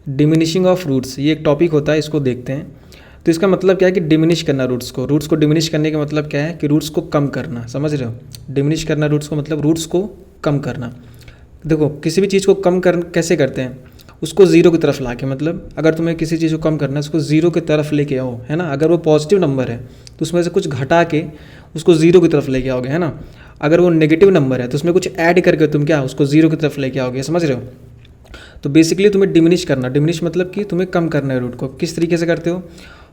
Diminishing of roots, ये एक topic होता है, इसको देखते हैं। तो इसका मतलब क्या है कि डिमिनिश करना रूट्स को डिमिनिश करने का मतलब क्या है कि रूट्स को कम करना, समझ रहे हो। डिमिनिश करना रूट्स को मतलब रूट्स को कम करना। देखो किसी भी चीज़ को कम कर कैसे करते हैं, उसको ज़ीरो की तरफ ला के, मतलब अगर तुम्हें किसी चीज़ को कम करना है उसको ज़ीरो की तरफ लेके आओ, है ना। अगर वो पॉजिटिव नंबर है तो उसमें से कुछ घटा के उसको ज़ीरो की तरफ लेके आओगे, है ना। अगर वो नेगेटिव नंबर है तो उसमें कुछ ऐड करके तुम क्या उसको ज़ीरो की तरफ लेके आओगे, समझ रहे हो। तो बेसिकली तुम्हें डिमिनिश करना, डिमिनिश मतलब कि तुम्हें कम करना है रूट को। किस तरीके से करते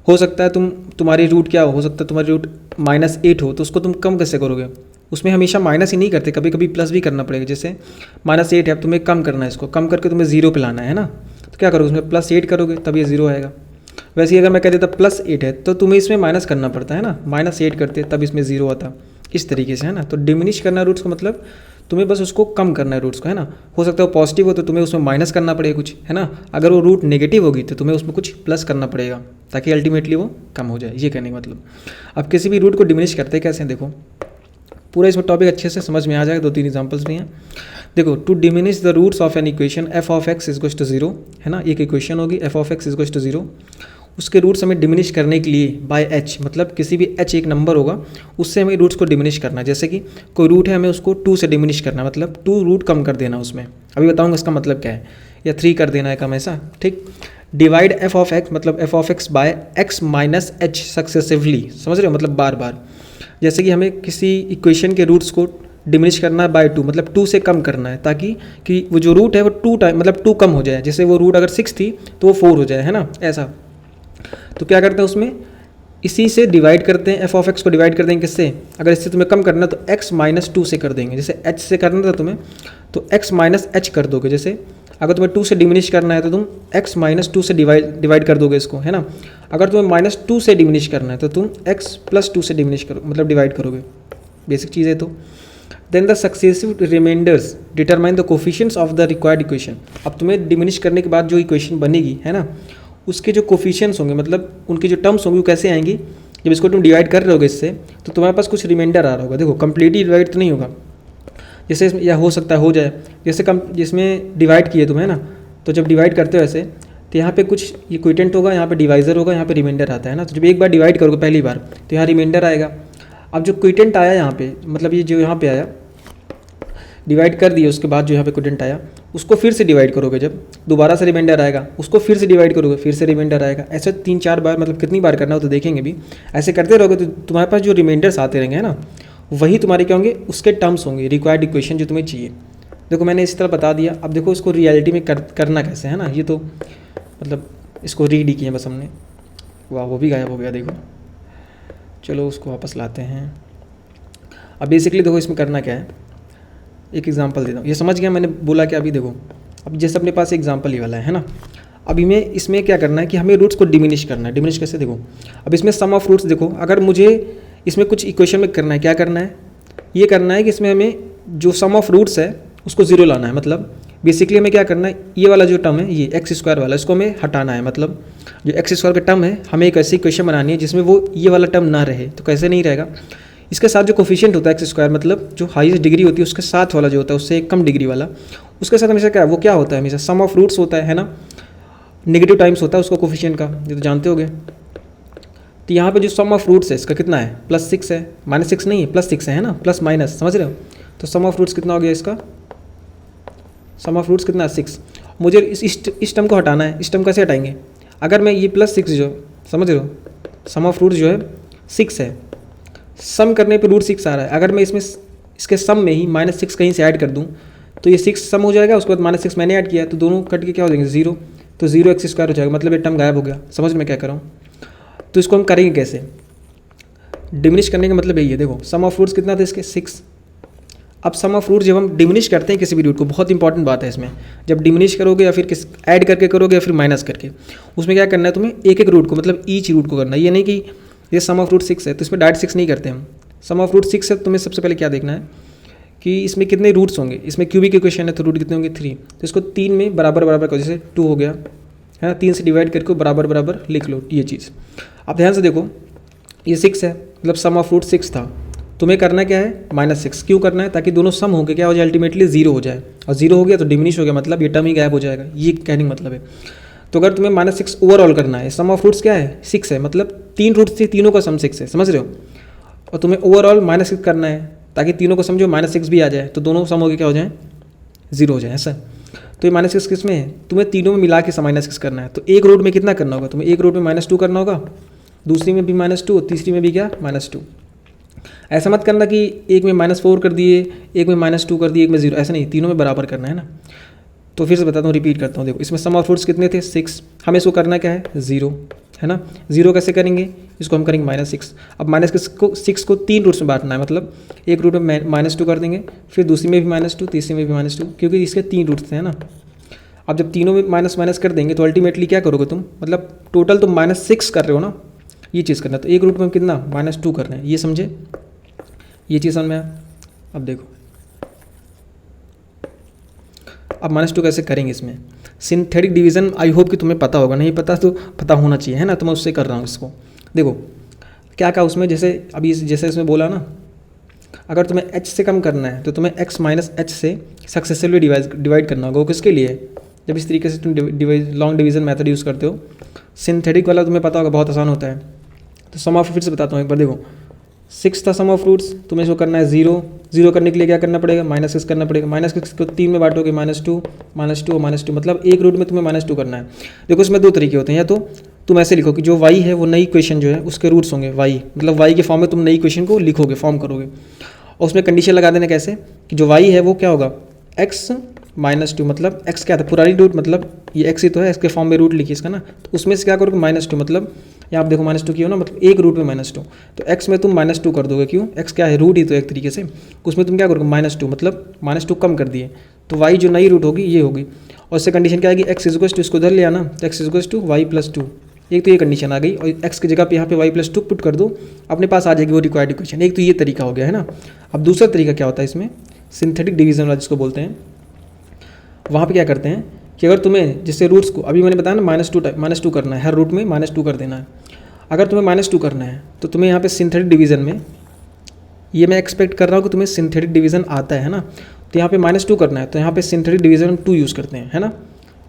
हो सकता है तुम्हारी रूट क्या हो सकता है तुम्हारी रूट -8 हो, तो उसको तुम कम कैसे करोगे। उसमें हमेशा माइनस ही नहीं करते, कभी कभी प्लस भी करना पड़ेगा। जैसे -8 है, अब तुम्हें कम करना है, इसको कम करके तुम्हें ज़ीरो पे लाना है ना। तो क्या करोगे, उसमें +8 करोगे तब ये ज़ीरो आएगा। वैसे ही अगर मैं कह देता +8 है तो तुम्हें इसमें माइनस करना पड़ता है ना, -8 करते तब इसमें ज़ीरो आता, इस तरीके से, है ना। तो डिमिनिश करना रूट्स को मतलब तुम्हें बस उसको कम करना है रूट्स को, है ना। हो सकता है वो पॉजिटिव हो तो तुम्हें उसमें माइनस करना पड़ेगा कुछ, है ना। अगर वो रूट नेगेटिव होगी तो तुम्हें उसमें कुछ प्लस करना पड़ेगा ताकि अल्टीमेटली वो कम हो जाए, ये कहने का मतलब। अब किसी भी रूट को डिमिनिश करते हैं कैसे, देखो पूरा इसमें टॉपिक अच्छे से समझ में आ जाएगा, 2-3 एग्जांपल्स भी हैं। देखो, to diminish the roots of an equation f of x equals to 0, है ना। एक इक्वेशन होगी f of x equals to 0, उसके रूट्स हमें डिमिनिश करने के लिए बाय h, मतलब किसी भी h एक नंबर होगा उससे हमें रूट्स को डिमिनिश करना है। जैसे कि कोई रूट है, हमें उसको 2 से डिमिनिश करना है, मतलब 2 रूट कम कर देना उसमें। अभी बताऊँगा इसका मतलब क्या है, या 3 कर देना है कम, ऐसा, ठीक। डिवाइड f ऑफ x मतलब f of x by x minus h successively, समझ रहे हो, मतलब बार बार। जैसे कि हमें किसी इक्वेशन के रूट्स को डिमिनिश करना है बाय 2, मतलब 2 से कम करना है, ताकि कि वो जो रूट है वो 2 टाइम मतलब 2 कम हो जाए। जैसे वो रूट अगर 6 थी तो वो 4 हो जाए, है ना, ऐसा। तो क्या करते हैं उसमें, इसी से डिवाइड करते हैं, f ऑफ x को डिवाइड कर देंगे किससे, अगर इससे तुम्हें कम करना है तो x माइनस 2 से कर देंगे। जैसे h से करना था तुम्हें तो x माइनस h कर दोगे। जैसे अगर तुम्हें 2 से डिमिनिश करना है तो तुम x माइनस 2 से डिवाइड कर दोगे इसको, है ना। अगर तुम्हें -2 से डिमिनिश करना है तो तुम x प्लस 2 से डिमिनिश करो, मतलब डिवाइड करोगे। बेसिक चीज़ है। तो then the successive remainders determine the coefficients of the required equation. अब तुम्हें डिमिनिश करने के बाद जो इक्वेशन बनेगी, है ना, उसके जो कोफिशिएंट्स होंगे, मतलब उनकी जो टर्म्स होंगी वो कैसे आएंगी, जब इसको तुम डिवाइड कर रहे होगे इससे तो तुम्हारे पास कुछ रिमाइंडर आ रहा होगा। देखो कंप्लीटली डिवाइड तो नहीं होगा, जैसे इसमें या हो सकता है हो जाए, जैसे कम जिसमें डिवाइड किए तुम्हें ना, तो जब डिवाइड करते हो ऐसे तो यहाँ पे कुछ ये क्विटेंट होगा, यहाँ पे डिवाइजर होगा, यहाँ पे रिमाइंडर आता है ना। तो जब एक बार डिवाइड करोगे पहली बार तो यहाँ रिमाइंडर आएगा। अब जो क्विटेंट आया यहाँ पे, मतलब ये जो यहाँ पे आया डिवाइड कर दिए, उसके बाद जो यहाँ पे क्विटेंट आया उसको फिर से डिवाइड करोगे, जब दोबारा से रिमाइंडर आएगा उसको फिर से डिवाइड करोगे, फिर से रिमाइंडर आएगा। ऐसे 3-4 बार, मतलब कितनी बार करना हो तो देखेंगे भी। ऐसे करते रहोगे तो तुम्हारे पास जो रिमाइंडर्स आते रहेंगे, है ना, वही तुम्हारे क्या होंगे, उसके टर्म्स होंगे, रिक्वायर्ड इक्वेशन जो तुम्हें चाहिए। देखो मैंने इस तरह बता दिया। अब देखो इसको रियलिटी में करना कैसे, है ना। ये तो मतलब इसको रीड ही किए बस हमने। वाह, वो भी गायब हो गया, देखो। चलो उसको वापस लाते हैं। अब बेसिकली देखो इसमें करना क्या है, एक एग्जांपल देता हूँ, ये समझ गया मैंने बोला क्या। अभी देखो, अब जैसे अपने पास एग्जांपल ये वाला है ना, अभी में इसमें क्या करना है कि हमें रूट्स को डिमिनिश करना है। डिमिनिश कैसे, देखो अब इसमें सम ऑफ रूट्स, देखो अगर मुझे इसमें कुछ इक्वेशन में करना है, क्या करना है, ये करना है कि इसमें हमें जो सम ऑफ रूट्स है उसको 0 लाना है। मतलब बेसिकली हमें क्या करना है, ये वाला जो टर्म है, ये x² वाला, इसको हमें हटाना है। मतलब जो x² का टर्म है, हमें एक ऐसी इक्वेशन बनानी है जिसमें वो ये वाला टर्म ना रहे। तो कैसे नहीं रहेगा, इसके साथ जो कोफिशिएंट होता है x², मतलब जो हाईएस्ट डिग्री होती है उसके साथ वाला जो होता है, उससे एक कम डिग्री वाला, उसके साथ हमेशा क्या, वो क्या होता है, हमेशा सम ऑफ रूट्स होता है ना, नेगेटिव टाइम्स होता है उसका कोफिशिएंट का, ये तो जानते होगे। तो यहाँ पे जो सम ऑफ रूट्स है इसका कितना है, +6 है, -6 नहीं है, +6 है ना, प्लस माइनस, समझ रहे हो। तो सम ऑफ रूट्स कितना हो गया इसका, सम ऑफ रूट्स कितना है, 6। मुझे इस टर्म को हटाना है। इस टर्म कैसे हटाएंगे, अगर मैं ये +6 जो, समझ रहे हो, सम ऑफ रूट्स जो है 6 है, सम करने पे √6 आ रहा है। अगर मैं इसमें इसके सम में ही -6 कहीं से ऐड कर दूं तो ये 6 सम हो जाएगा, उसके बाद -6 मैंने ऐड किया तो दोनों कट के क्या हो जाएंगे, 0। तो 0x² हो जाएगा, मतलब ये टर्म गायब हो गया। समझ में क्या कर रहा हूँ। तो इसको हम करेंगे कैसे, डिमिनिश करने का मतलब यही है। देखो सम ऑफ रूट्स कितना था इसके, 6। अब सम ऑफ रूट जब हम डिमिनिश करते हैं किसी भी रूट को, बहुत इंपॉर्टेंट बात है इसमें, जब डिमिनिश करोगे या फिर किस ऐड करके करोगे या फिर माइनस करके, उसमें क्या करना है तुम्हें, एक एक रूट को, मतलब ईच रूट को करना है। ये नहीं कि ये सम ऑफ रूट 6 है तो इसमें डायरेक्ट 6 नहीं करते हम। सम ऑफ रूट 6 है, तुम्हें सबसे पहले क्या देखना है कि इसमें कितने रूट्स होंगे। इसमें क्यूबिक इक्वेशन है तो रूट कितने होंगे, 3। तो इसको 3 में बराबर बराबर करो, जैसे 2 हो गया है ना, 3 से डिवाइड करके बराबर बराबर लिख लो ये चीज़। आप ध्यान से देखो, ये 6 है, मतलब सम ऑफ रूट 6 था। तुम्हें करना क्या है, -6। क्यों करना है, ताकि दोनों सम होकर क्या हो जाए, अल्टीमेटली 0 हो जाए। और 0 हो गया तो डिमिनिश हो गया, मतलब ये टर्म ही गायब हो जाएगा, ये कहने का मतलब है। तो अगर तुम्हें -6 ओवरऑल करना है, सम ऑफ फ्रूट्स क्या है 6 है, मतलब 3 फ्रूट्स थी, तीनों का सम 6 है, समझ रहे हो। और तुम्हें ओवरऑल -6 करना है ताकि तीनों को समझो -6 भी आ जाए, तो दोनों सम होकर क्या हो जाए 0 हो जाए, ऐसा। तो ये -6 किस में है, तुम्हें तीनों में मिला के -6 करना है। तो एक रूट में कितना करना होगा, तुम्हें एक रूट में -2 करना होगा, दूसरी में भी -2, तीसरी में भी क्या -2। ऐसा मत करना कि एक में -4 कर दिए, एक में -2 कर दिए, एक में 0, ऐसा नहीं, तीनों में बराबर करना है ना। तो फिर से बताता हूँ, रिपीट करता हूँ, देखो इसमें सम ऑफ फ्रूट्स कितने थे 6, हमें इसको करना क्या है 0, है ना। 0 कैसे करेंगे, इसको हम करेंगे -6। अब -6 को 3 रूट्स में बांटना है, मतलब एक रूट में -2 कर देंगे, फिर दूसरी में भी -2, तीसरी में भी -2, क्योंकि इसके 3 रूट्स थे, है ना। अब जब तीनों में माइनस माइनस कर देंगे तो अल्टीमेटली क्या करोगे तुम, मतलब टोटल तुम -6 कर रहे हो ना, ये चीज़ करना। तो एक रूट में कितना -2 कर रहे हैं, ये समझे, ये चीज़ समझ में आया। अब देखो अब -2 कैसे करेंगे इसमें, सिंथेटिक डिवीज़न आई होप कि तुम्हें पता होगा, नहीं पता तो पता होना चाहिए, है ना। तो मैं उससे कर रहा हूँ इसको। देखो क्या क्या उसमें, जैसे अभी जैसे इसमें बोला ना, अगर तुम्हें h से कम करना है तो तुम्हें x - h से सक्सेसिवली डिवाइड करना होगा। वो किसके लिए, जब इस तरीके से तुम लॉन्ग डिवीज़न मेथड यूज़ करते हो। सिंथेटिक वाला तुम्हें पता होगा, बहुत आसान होता है। तो सम ऑफ, फिर से बताता हूँ एक बार, देखो 6 था सम ऑफ फ्रूट्स, तुम्हें इसको करना है 0 करने के लिए क्या करना पड़ेगा -6 करना पड़ेगा। -6 को 3 में बांटोगे -2 और -2, मतलब एक रूट में तुम्हें -2 करना है। देखो इसमें 2 तरीके होते हैं, या तो तुम ऐसे लिखो कि जो y है वो नई इक्वेशन जो है उसके रूट्स होंगे y, मतलब y के फॉर्म में तुम नई इक्वेशन को लिखोगे, फॉर्म करोगे, और उसमें कंडीशन लगा देना कैसे कि जो y है वो क्या होगा x - 2, मतलब x क्या था पुरानी रूट, मतलब ये x ही तो है, इसके फॉर्म में रूट लिखिए इसका ना। तो उसमें से क्या करोगे -2, मतलब यहाँ आप देखो -2 की हो ना, मतलब एक रूट में -2, तो x में तुम -2 कर दोगे, क्यों, x क्या है रूट ही तो एक तरीके से, उसमें तुम क्या करोगे -2, मतलब -2 कम कर दिए, तो y जो नई रूट होगी ये होगी। और इससे कंडीशन क्या आएगी, x = इसको उधर ले आना, तो x = y + 2, एक तो ये कंडीशन आ गई, और x की जगह पे यहाँ पे y + 2 पुट कर दो, अपने पास आ जाएगी वो रिक्वायर्ड इक्वेशन। एक तो ये तरीका हो गया, है ना। अब दूसरा तरीका क्या होता है इसमें, सिंथेटिक डिवीजन वाला जिसको बोलते हैं, वहाँ पे क्या करते हैं कि अगर तुम्हें जैसे रूट्स को अभी मैंने बताया ना -2 करना है, हर रूट में -2 कर देना है। अगर तुम्हें -2 करना है तो तुम्हें यहाँ पे सिंथेटिक डिवीज़न में, ये मैं एक्सपेक्ट कर रहा हूँ कि तुम्हें सिंथेटिक डिवीज़न आता है ना, तो यहाँ पे -2 करना है, तो यहाँ पे सिंथेटिक डिवीज़न हम 2 यूज़ करते हैं, है ना,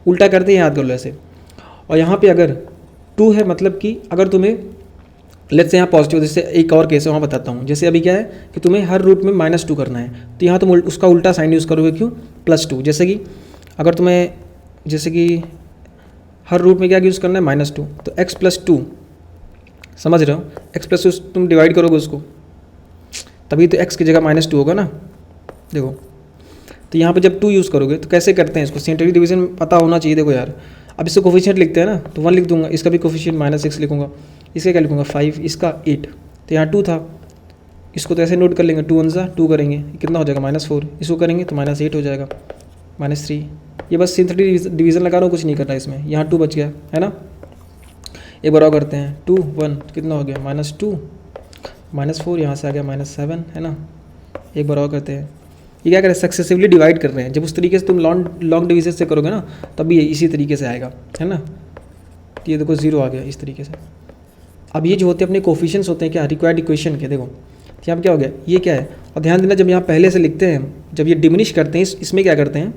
उल्टा करते हैं, याद कर लो ऐसे। और यहाँ पे अगर 2 है, मतलब कि अगर तुम्हें लेट्स से यहाँ पॉजिटिव, जैसे एक और केस है वहाँ बताता हूँ। जैसे अभी क्या है कि तुम्हें हर रूट में -2 करना है, तो यहाँ तुम उसका उल्टा साइन यूज़ करोगे, क्यों +2। जैसे कि अगर तुम्हें जैसे कि हर रूट में क्या यूज़ करना है -2, तो x + 2, समझ रहे हो, x + 2 तुम डिवाइड करोगे उसको, तभी तो x की जगह -2 होगा ना। देखो तो यहाँ पे जब 2 यूज़ करोगे तो कैसे करते हैं इसको, सिंथेटिक डिवीज़न पता होना चाहिए। देखो यार, अब इसको कोफिशिएंट लिखते हैं ना, तो 1 लिख दूंगा, इसका भी कोफिशिएंट -6 लिखूंगा, इसका क्या लिखूंगा 5, इसका 8, तो यहाँ 2 था, इसको तो ऐसे नोट कर लेंगे, 2 × 1 = 2 करेंगे, कितना हो जाएगा -4, इसको करेंगे तो -8 हो जाएगा, -3। ये बस सिंथेटिक डिवीज़न लगा रहा हूँ, कुछ नहीं कर रहा इसमें। यहाँ 2 बच गया, है ना। एक बार और करते हैं, 2 1 कितना हो गया -2 -4, यहाँ से आ गया -7, है ना। एक बार और करते हैं, ये क्या करें सक्सेसिवली डिवाइड कर रहे हैं। जब उस तरीके से तुम लॉन्ग डिवीजन से करोगे ना, तब भी इसी तरीके से आएगा, है ना। तो ये देखो 0 आ गया इस तरीके से। अब ये जो होते हैं अपने कोफिशिएंट्स होते हैं क्या, रिक्वायर्ड इक्वेशन के, देखो तो यहाँ क्या हो गया, ये क्या है। और ध्यान देना, जब यहाँ पहले से लिखते हैं, जब ये डिमिनिश करते हैं, इसमें क्या करते हैं,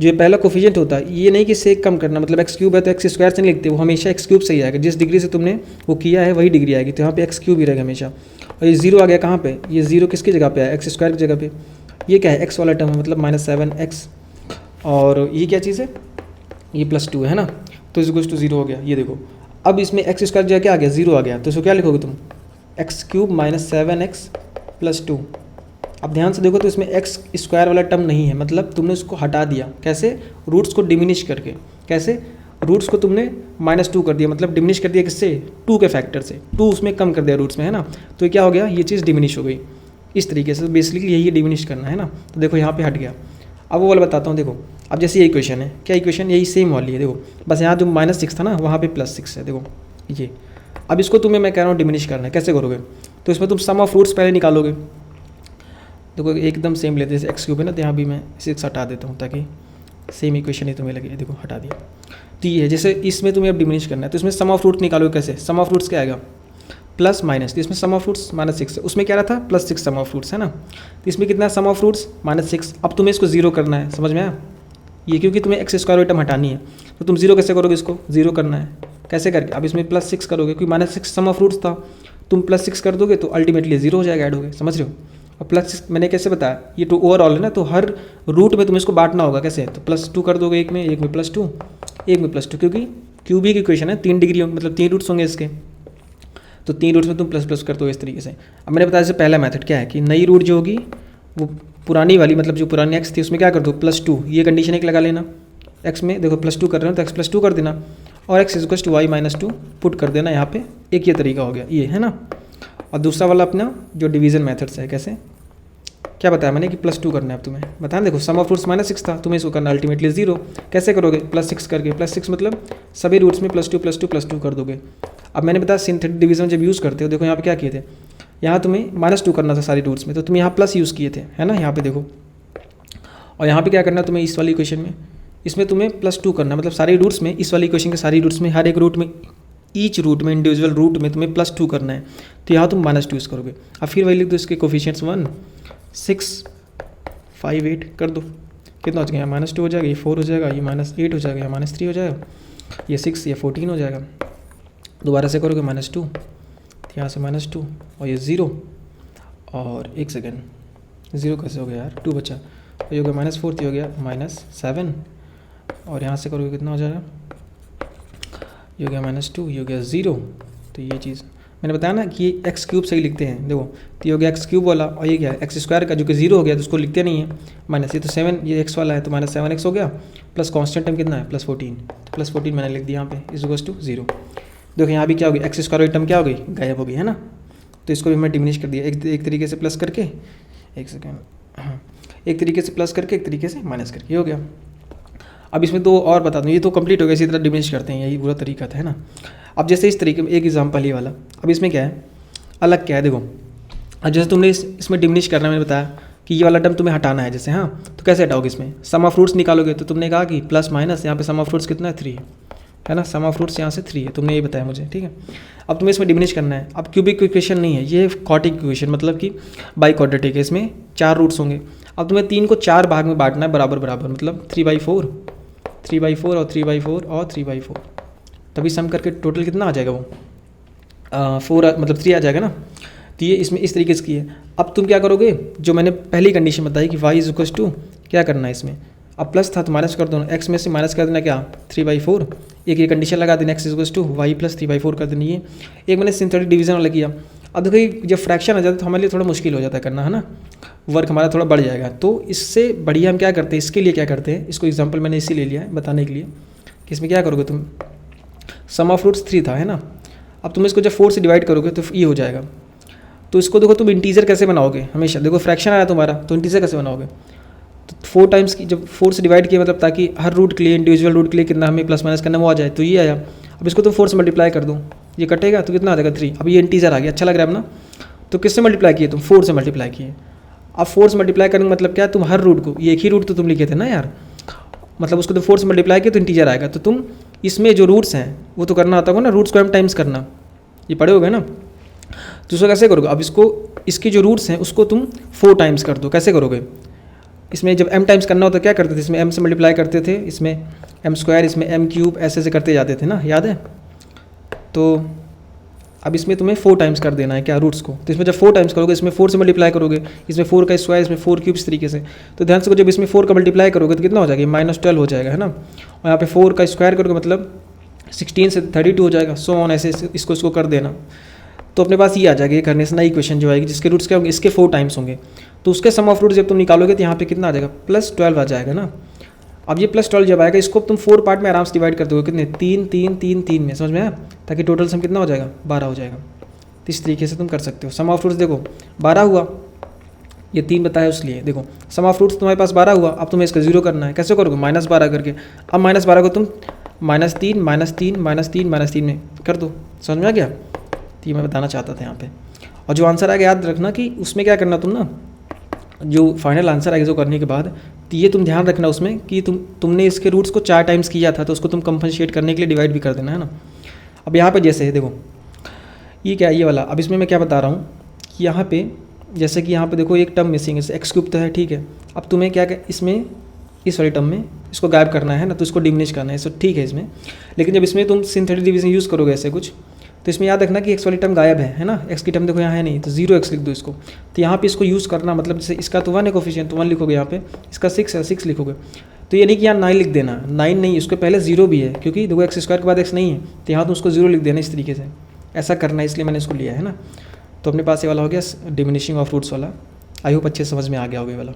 जो ये पहला कोफिशिएंट होता है, ये नहीं कि इससे कम करना, मतलब x³ है तो x² से नहीं लिखते, वो हमेशा x³ से ही आएगा, जिस डिग्री से तुमने वो किया है वही डिग्री आएगी, तो यहाँ पे x³ ही रहेगा हमेशा। और ये 0 आ गया कहाँ पे, ये 0 किसकी जगह पे आया, x² की जगह पे। ये क्या है, x वाला टर्म है, मतलब -7x, और ये क्या चीज़ है, ये +2 है ना, तो = 0 हो गया। ये देखो अब इसमें x² की जगह क्या आ गया, 0 आ गया, तो इसको क्या लिखोगे तुम, x³ - 7x + 2। अब ध्यान से देखो तो इसमें x² वाला टर्म नहीं है, मतलब तुमने उसको हटा दिया, कैसे, रूट्स को डिमिनिश करके। कैसे, रूट्स को तुमने -2 कर दिया, मतलब डिमिनिश कर दिया किससे, 2 के फैक्टर से, 2 उसमें कम कर दिया रूट्स में, है ना। तो ये क्या हो गया, ये चीज़ डिमिनिश हो गई इस तरीके से। बेसिकली यही डिमिनिश करना है ना। तो देखो यहाँ पे हट गया। अब वो वाला बताता हूँ, देखो अब जैसे ये इक्वेशन है, क्या इक्वेशन, यही सेम वाली है, देखो बस यहाँ जो -6 था ना, वहाँ पे +6 है, देखो ये। अब इसको तुम्हें मैं कह रहा हूँ डिमिनिश करना है, कैसे करोगे, तो इसमें तुम सम ऑफ फ्रूट्स पहले निकालोगे। देखो एकदम सेम लेते हैं, जैसे x³ है ना, तो यहाँ भी मैं 6 हटा देता हूँ ताकि सेम इक्वेशन ही तुम्हें लगे। देखो हटा दिया, तो ये है। जैसे इसमें तुम्हें अब डिमिनिश करना है, तो इसमें सम ऑफ फ्रूट्स निकालोगे कैसे, सम ऑफ फ्रूट्स क्या आएगा, +- तो इसमें सम ऑफ फ्रूट्स -6 है, उसमें क्या रहा था +6 सम ऑफ फ्रूट्स, है ना। तो इसमें कितना सम ऑफ फ्रूट्स -6। अब तुम्हें इसको 0 करना है, समझ में आया, ये क्योंकि तुम्हें एक्स स्क्वायर वाली टर्म हटानी है, तो तुम जीरो कैसे करोगे, इसको जीरो करना है कैसे करके, अब इसमें +6 करोगे क्योंकि -6 सम ऑफ रूट्स था, तुम +6 कर दोगे तो अल्टीमेटली जीरो हो जाएगा, ऐड हो गए, समझ रहे हो। और +6 मैंने कैसे बताया, ये तो ओवरऑल है ना, तो हर रूट में तुम्हें इसको बांटना होगा, कैसे, तो +2 कर दोगे, एक में +2, एक में +2, क्योंकि क्यूबिक इक्वेशन है, 3 डिग्री मतलब 3 रूट्स होंगे इसके, तो 3 रूट्स में तुम प्लस कर दो इस तरीके से। अब मैंने बताया जैसे पहला मेथड क्या है कि नई रूट जो होगी वो पुरानी वाली, मतलब जो पुरानी एक्स थी उसमें क्या कर दो +2, ये कंडीशन एक लगा लेना, एक्स में देखो +2 कर रहे हो तो x +2 कर देना, और x = y - 2 पुट कर देना यहाँ पे, एक ये तरीका हो गया, ये है ना। और दूसरा वाला अपना जो डिवीजन मेथड्स है, कैसे क्या बताया मैंने कि +2 करना है, अब तुम्हें बताया देखो सम ऑफ रूट्स -6 था, तुम्हें इसको करना अल्टीमेटली 0, कैसे करोगे, +6 करके, +6 मतलब सभी रूट्स में +2 कर दोगे। अब मैंने बताया सिंथेटिक डिवीजन जब यूज़ करते हो, देखो यहाँ पे क्या किए थे, यहाँ तुम्हें -2 करना था सारी रूट्स में, तो तुम यहाँ प्लस यूज़ किए थे, है ना, यहाँ पे देखो। और यहाँ पे क्या करना है तुम्हें इस वाली इक्वेशन में, इसमें तुम्हें +2 करना, मतलब सारी रूट्स में, इस वाली इक्वेशन के सारी रूट्स में, हर एक रूट में, ईच रूट में, इंडिविजुअल रूट में तुम्हें +2 करना है, तो यहाँ तुम -2 यूज़ करोगे। अब फिर वही लिख दो, इसके कोफिशिएंट्स 1 6 5 8 कर दो, कितना हो जाएगा, -2 हो जाएगा, ये 4 हो जाएगा, ये -8 हो जाएगा, ये -3 हो जाएगा, ये 6, ये 14 हो जाएगा। दोबारा से करोगे -2, यहाँ से -2 और ये 0, और एक सेकेंड 0 कैसे हो गया यार, 2 बचा, तो ये हो गया -4, ये हो गया -7, और यहाँ से करोगे कितना हो जाएगा, ये हो गया -2, ये हो गया 0, तो ये चीज़ मैंने बताया ना कि ये x³ से ही लिखते हैं, देखो तो ये हो गया x³ वाला, और ये क्या है x² का जो कि 0 हो गया तो उसको लिखते नहीं है माइनस, ये तो 7, ये x वाला है तो -7x हो गया, प्लस कांस्टेंट टर्म कितना है +14, तो +14 मैंने लिख दिया यहाँ पे = 0। देखो यहाँ भी क्या होगी, x² वाली टर्म क्या हो गई, गायब हो गई, है ना, तो इसको भी मैं डिमिनिश कर दिया, एक तरीके से प्लस करके, एक सेकेंड, हाँ, एक तरीके से प्लस करके, एक तरीके से माइनस करके, हो गया। अब इसमें दो और बता दूँ, ये तो कंप्लीट हो गया, इसी तरह डिमिनिश करते हैं, यही पूरा तरीका था, है ना। अब जैसे इस तरीके में एक एग्जांपल ये वाला, अब इसमें क्या है, अलग क्या है, देखो अब जैसे तुमने इसमें डिमिनिश करना, मैंने बताया कि ये वाला टर्म तुम्हें हटाना है, जैसे हाँ, तो कैसे हटाओगे, इसमें सम ऑफ रूट्स निकालोगे, तो तुमने कहा कि प्लस माइनस, यहाँ पे सम ऑफ रूट्स कितना है 3 है ना, सम ऑफ रूट्स यहाँ से 3 है, तुमने ये बताया मुझे, ठीक है। अब तुम्हें इसमें डिमिनिश करना है, अब क्यूबिक इक्वेशन नहीं है, ये क्वाड्रेटिक इक्वेशन, मतलब कि बाई क्वाड्रेटिक है, इसमें 4 रूट्स होंगे। अब तुम्हें 3 को 4 भाग में बांटना है बराबर बराबर, मतलब 3/4 और 3/4 और 3/4, तभी सम करके टोटल कितना आ जाएगा, वो 4 मतलब 3 आ जाएगा ना। तो ये इसमें इस तरीके से की है। अब तुम क्या करोगे, जो मैंने पहली कंडीशन बताई कि y = क्या करना है इसमें, अब प्लस था तो माइनस कर दो, x में से माइनस कर देना क्या 3/4, एक ये कंडीशन लगा देना x = y + 3/4 कर देनी, ये एक मैंने सिंथेटिक डिवीजन वाला किया। अब देखो जब फ्रैक्शन आ जाता है तो हमारे लिए थोड़ा मुश्किल हो जाता है करना, है ना, वर्क हमारा थोड़ा बढ़ जाएगा। तो इससे बढ़िया हम क्या करते हैं, इसके लिए क्या करते हैं, इसको एग्जाम्पल मैंने इसी ले लिया है बताने के लिए कि इसमें क्या करोगे तुम, सम ऑफ रूट्स 3 था, है ना। अब तुम इसको जब 4 से डिवाइड करोगे तो ये हो जाएगा। तो इसको देखो तुम इंटीजर कैसे बनाओगे, हमेशा देखो फ्रैक्शन आया तुम्हारा तो इंटीजर कैसे बनाओगे, तो 4 टाइम्स की जब 4 से डिवाइड किया, मतलब ताकि हर रूट के लिए, इंडिविजुअल रूट के लिए कितना हमें प्लस माइनस करना वो आ जाए, तो ये आया। अब इसको तुम 4 से मल्टीप्लाई कर दो, ये कटेगा तो कितना आ जाएगा 3। अब ये इंटीजर आ गया, अच्छा लग रहा है ना। तो किससे मल्टीप्लाई किए तुम, 4 से मल्टीप्लाई किए। अब 4 से मल्टीप्लाई करने का मतलब क्या है, तुम हर रूट को, ये एक ही रूट तो तुम लिखे थे ना यार, मतलब उसको तो 4 से मल्टीप्लाई किया तो इंटीजर आएगा। तो तुम इसमें जो रूट्स हैं वो तो करना आता होगा ना, रूट्स को m टाइम्स करना, ये पढ़े होगे ना। तो उसको कैसे करोगे, अब इसके जो रूट्स हैं उसको तुम 4 टाइम्स कर दो। कैसे करोगे, इसमें जब m टाइम्स करना होता क्या करते थे, इसमें m से मल्टीप्लाई करते थे, इसमें m², इसमें m³, ऐसे करते जाते थे ना, याद है। तो अब इसमें तुम्हें 4 टाइम्स कर देना है क्या, रूट्स को। तो इसमें जब 4 टाइम्स करोगे, इसमें 4 से मल्टीप्लाई करोगे, इसमें 4 का स्क्वायर, इसमें 4³ इस तरीके से। तो ध्यान से जब इसमें 4 का मल्टीप्लाई करोगे तो कितना हो जाएगा, -12 हो जाएगा, है ना। और यहाँ पे 4 का स्क्वायर करोगे मतलब 16 से 32 हो जाएगा, सो ऑन, ऐसे इसको कर देना। तो अपने पास ये आ जाएगा, ये करने से नई इक्वेशन जो आएगी जिसके रूट्स क्या होंगे, इसके 4 टाइम्स होंगे। तो उसके सम ऑफ रूट जब तुम निकालोगे तो यहाँ पे कितना आ जाएगा, +12 आ जाएगा ना। अब ये +12 जब आएगा, इसको तुम 4 पार्ट में आराम से डिवाइड कर दोगे, कितने 3 3 3 3 में, समझ में आया, ताकि टोटल सम कितना हो जाएगा 12 हो जाएगा। तो इस तरीके से तुम कर सकते हो। सम ऑफ रूट्स देखो 12 हुआ, ये 3 बताया उसलिए, देखो सम ऑफ रूट्स तुम्हारे पास 12 हुआ। अब तुम्हें इसका 0 करना है, कैसे करोगे, -12 करके। अब -12 को तुम -3 -3 -3 -3 में कर दो, समझ में आ गया। तो ये मैं बताना चाहता था यहाँ पे। और जो आंसर आएगा याद रखना कि उसमें क्या करना, तुम ना जो फाइनल आंसर आएगा जो करने के बाद, तो ये तुम ध्यान रखना उसमें कि तुमने इसके रूट्स को 4 टाइम्स किया था, तो उसको तुम कंपनसेट करने के लिए डिवाइड भी कर देना, है ना। अब यहाँ पे जैसे है, देखो ये क्या है, ये वाला। अब इसमें मैं क्या बता रहा हूँ कि यहाँ पे जैसे कि यहाँ पे देखो एक टर्म मिसिंग है, x³ तो है, ठीक है। अब तुम्हें क्या इसमें इस वाली टर्म में इसको गायब करना है ना, तो इसको डिमिनिश करना है, सो ठीक है इसमें। लेकिन जब इसमें तुम सिंथेटिक डिवीजन यूज़ करोगे ऐसे कुछ, तो इसमें याद रखना कि एक्स वाली टर्म गायब है ना, एक्स की टर्म देखो यहाँ है नहीं, तो 0x लिख दो इसको। तो यहाँ पे इसको यूज़ करना, मतलब जैसे इसका तो 1 है कोफिशिएंट, तो 1 लिखोगे, यहाँ पे इसका 6 है 6 लिखोगे। तो ये नहीं कि यहाँ 9 लिख देना, 9 नहीं, उसके पहले 0 भी है, क्योंकि देखो एक्स स्क्वायर के बाद एक्स नहीं है, तो यहाँ तो उसको 0 लिख देना इस तरीके से, ऐसा करना है, इसलिए मैंने इसको लिया है ना। तो अपने पास ये वाला हो गया डिमिनिशिंग ऑफ रूट्स वाला। आई होप अच्छे समझ में आ गया होगा ये वाला।